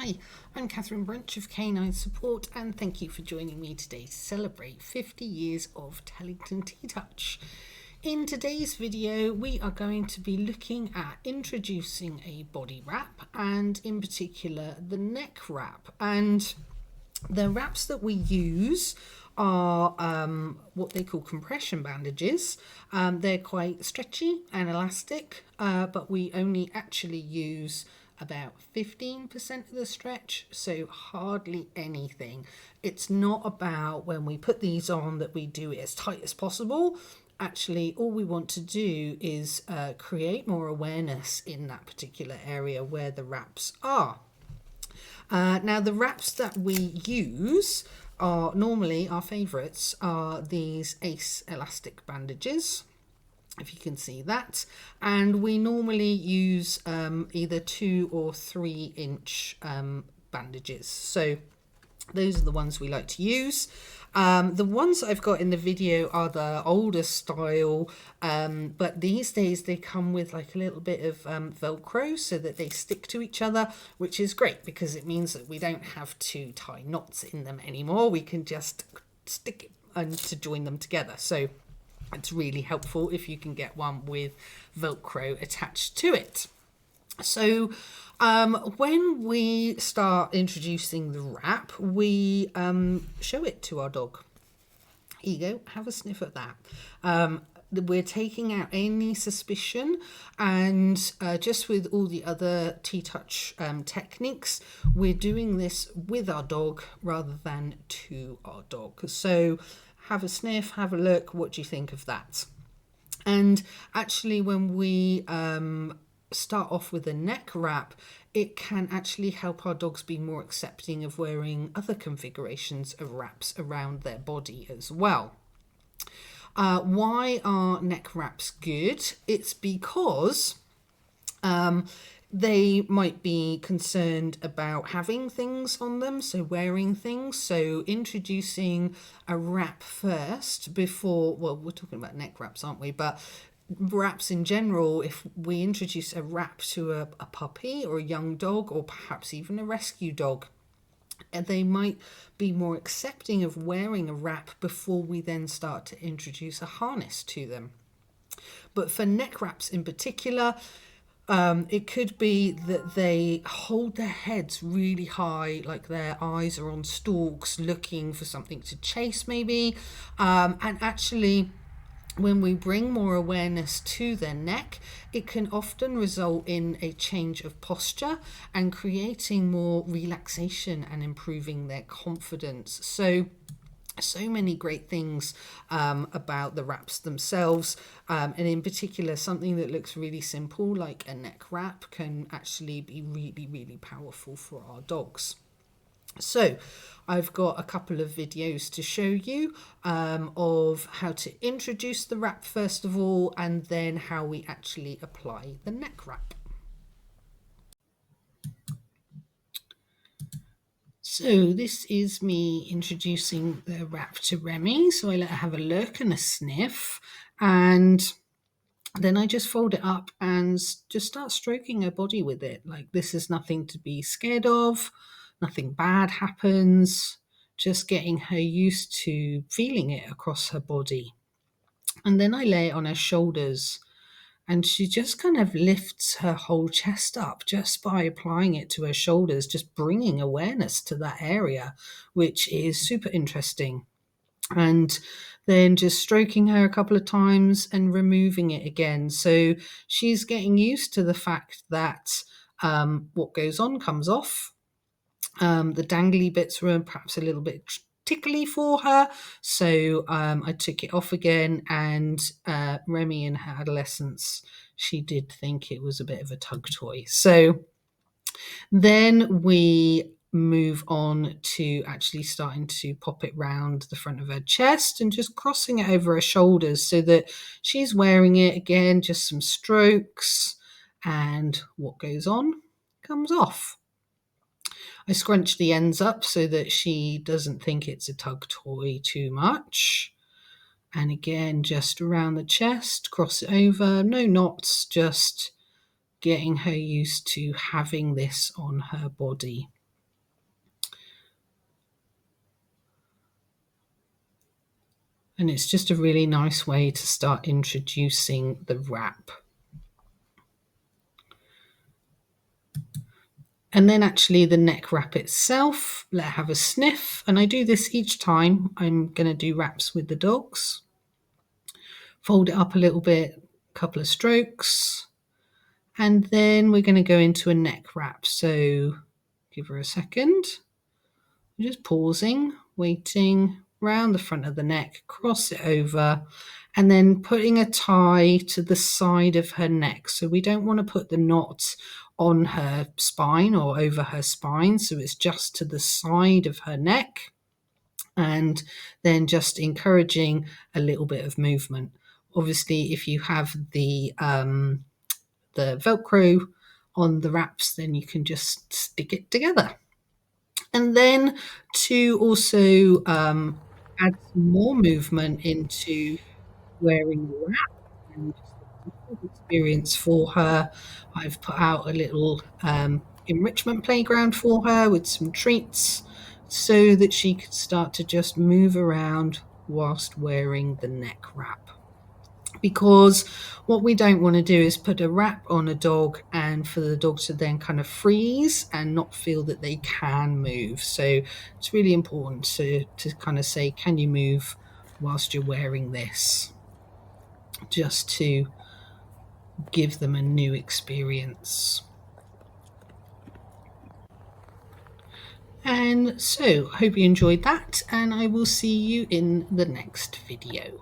Hi, I'm Catherine Brunch of Canine Support, and thank you for joining me today to celebrate 50 years of Tellington TTouch. In today's video, we are going to be looking at introducing a body wrap, and in particular the neck wrap. And the wraps that we use are what they call compression bandages. They're quite stretchy and elastic, but we only actually use about 15% of the stretch, so hardly anything. It's not about when we put these on that we do it as tight as possible. Actually, all we want to do is create more awareness in that particular area where the wraps are. Now, the wraps that we use are normally, our favourites are these Ace elastic bandages, if you can see that, and we normally use either 2 or 3 inch bandages. So those are the ones we like to use. The ones I've got in the video are the older style, but these days they come with like a little bit of Velcro so that they stick to each other, which is great because it means that we don't have to tie knots in them anymore. We can just stick it and to join them together. So it's really helpful if you can get one with Velcro attached to it. So when we start introducing the wrap, we show it to our dog. Here you go, have a sniff at that. We're taking out any suspicion, and just with all the other TTouch techniques, we're doing this with our dog rather than to our dog. So have a sniff, have a look, what do you think of that? And actually when we start off with a neck wrap, it can actually help our dogs be more accepting of wearing other configurations of wraps around their body as well. Why are neck wraps good? It's because they might be concerned about having things on them, so wearing things. So introducing a wrap first before, well, we're talking about neck wraps, aren't we? But wraps in general, if we introduce a wrap to a puppy or a young dog, or perhaps even a rescue dog, they might be more accepting of wearing a wrap before we then start to introduce a harness to them. But for neck wraps in particular, it could be that they hold their heads really high, like their eyes are on stalks looking for something to chase maybe, and actually when we bring more awareness to their neck, it can often result in a change of posture and creating more relaxation and improving their confidence. So many great things about the wraps themselves, and in particular something that looks really simple like a neck wrap can actually be really, really powerful for our dogs. So I've got a couple of videos to show you of how to introduce the wrap first of all, and then how we actually apply the neck wrap. So this is me introducing the wrap to Remy. So I let her have a look and a sniff, and then I just fold it up and just start stroking her body with it. Like, this is nothing to be scared of, nothing bad happens, just getting her used to feeling it across her body. And then I lay it on her shoulders, and she just kind of lifts her whole chest up just by applying it to her shoulders, just bringing awareness to that area, which is super interesting. And then just stroking her a couple of times and removing it again. So she's getting used to the fact that what goes on comes off. The dangly bits were perhaps a little bit tickly for her, so I took it off again, and Remy in her adolescence, she did think it was a bit of a tug toy. So then we move on to actually starting to pop it round the front of her chest and just crossing it over her shoulders so that she's wearing it again, just some strokes, and what goes on comes off. I scrunch the ends up so that she doesn't think it's a tug toy too much. And again, just around the chest, cross it over, no knots, just getting her used to having this on her body. And it's just a really nice way to start introducing the wrap. And then actually the neck wrap itself, let her have a sniff. And I do this each time I'm going to do wraps with the dogs. Fold it up a little bit, a couple of strokes. And then we're going to go into a neck wrap. So give her a second. Just pausing, waiting, round the front of the neck, cross it over, and then putting a tie to the side of her neck. So we don't want to put the knot on her spine or over her spine. So it's just to the side of her neck, and then just encouraging a little bit of movement. Obviously, if you have the Velcro on the wraps, then you can just stick it together. And then to also add some more movement into wearing the wrap and just a different experience for her, I've put out a little enrichment playground for her with some treats so that she could start to just move around whilst wearing the neck wrap. Because what we don't want to do is put a wrap on a dog and for the dog to then kind of freeze and not feel that they can move. So it's really important to kind of say, can you move whilst you're wearing this? Just to give them a new experience. And so I hope you enjoyed that, and I will see you in the next video.